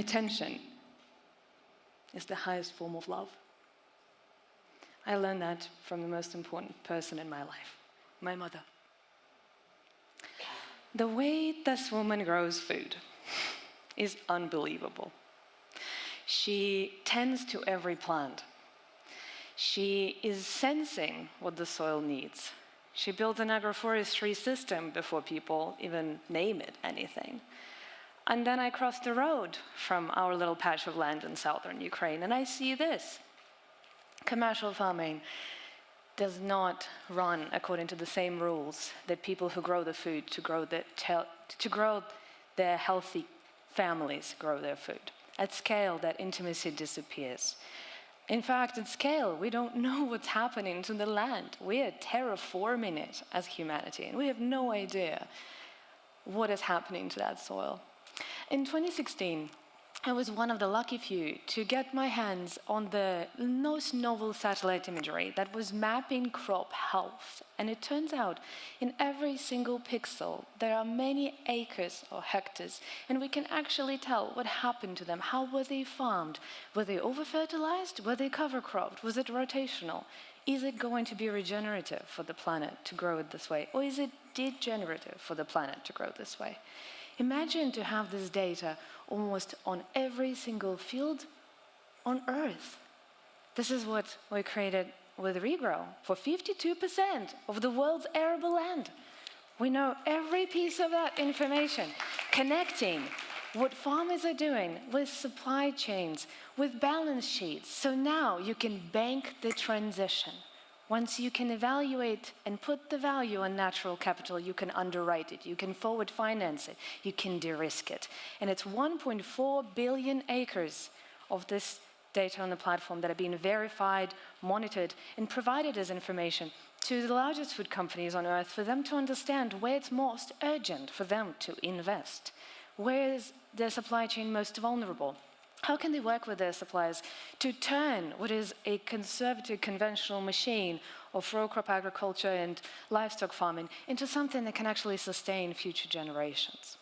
attention is the highest form of love. I learned that from the most important person in my life, my mother. The way this woman grows food is unbelievable. She tends to every plant. She is sensing what the soil needs. She builds an agroforestry system before people even name it anything. And then I cross the road from our little patch of land in southern Ukraine, and I see this. Commercial farming does not run according to the same rules that people who grow the food to grow their healthy families grow their food. At scale, that intimacy disappears. In fact, at scale, we don't know what's happening to the land. We are terraforming it as humanity, and we have no idea what is happening to that soil. In 2016, I was one of the lucky few to get my hands on the most novel satellite imagery that was mapping crop health. And it turns out in every single pixel, there are many acres or hectares, and we can actually tell what happened to them. How were they farmed? Were they over-fertilized? Were they cover-cropped? Was it rotational? Is it going to be regenerative for the planet to grow it this way? Or is it degenerative for the planet to grow this way? Imagine to have this data almost on every single field on Earth. This is what we created with Regrow for 52% of the world's arable land. We know every piece of that information, connecting what farmers are doing with supply chains, with balance sheets. So now you can bank the transition. Once you can evaluate and put the value on natural capital, you can underwrite it, you can forward finance it, you can de-risk it. And it's 1.4 billion acres of this data on the platform that have been verified, monitored, and provided as information to the largest food companies on Earth for them to understand where it's most urgent for them to invest. Where is their supply chain most vulnerable? How can they work with their suppliers to turn what is a conservative, conventional machine of row crop agriculture and livestock farming into something that can actually sustain future generations?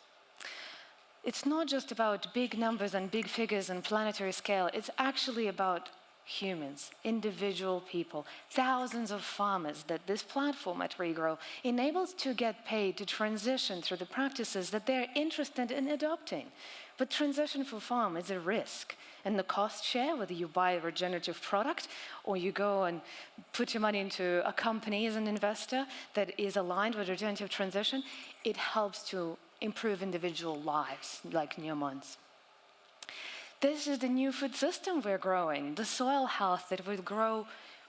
It's not just about big numbers and big figures and planetary scale. It's actually about humans, individual people, thousands of farmers that this platform at Regrow enables to get paid to transition through the practices that they're interested in adopting. But transition for farm is a risk. And the cost share, whether you buy a regenerative product or you go and put your money into a company as an investor that is aligned with regenerative transition, it helps to improve individual lives, like Newman's. This is the new food system we're growing, the soil health that will grow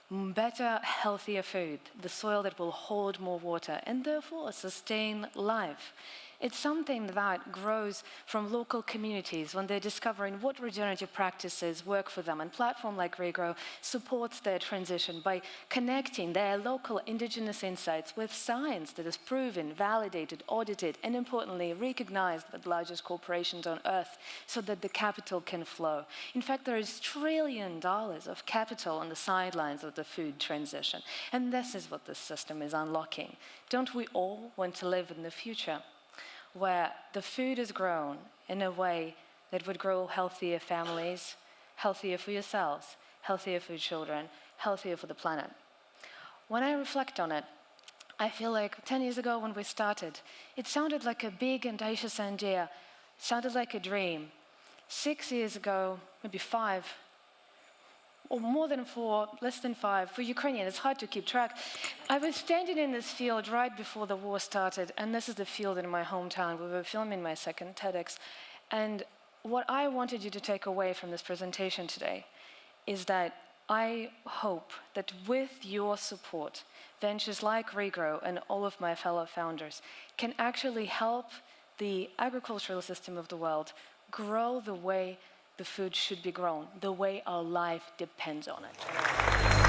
better, healthier food, the soil that will hold more water and therefore sustain life. It's something that grows from local communities when they're discovering what regenerative practices work for them. And a platform like Regrow supports their transition by connecting their local indigenous insights with science that is proven, validated, audited, and importantly, recognized by the largest corporations on Earth so that the capital can flow. In fact, there is $1 trillion of capital on the sidelines of the food transition. And this is what this system is unlocking. Don't we all want to live in the future where the food is grown in a way that would grow healthier families, healthier for yourselves, healthier for your children, healthier for the planet? When I reflect on it, I feel like 10 years ago when we started, it sounded like a big audacious idea. It sounded like a dream. 6 years ago, maybe 5, or more than 4, less than 5. For Ukrainian, it's hard to keep track. I was standing in this field right before the war started, and this is the field in my hometown. We were filming my second TEDx. And what I wanted you to take away from this presentation today is that I hope that with your support, ventures like Regrow and all of my fellow founders can actually help the agricultural system of the world grow the way the food should be grown, the way our life depends on it.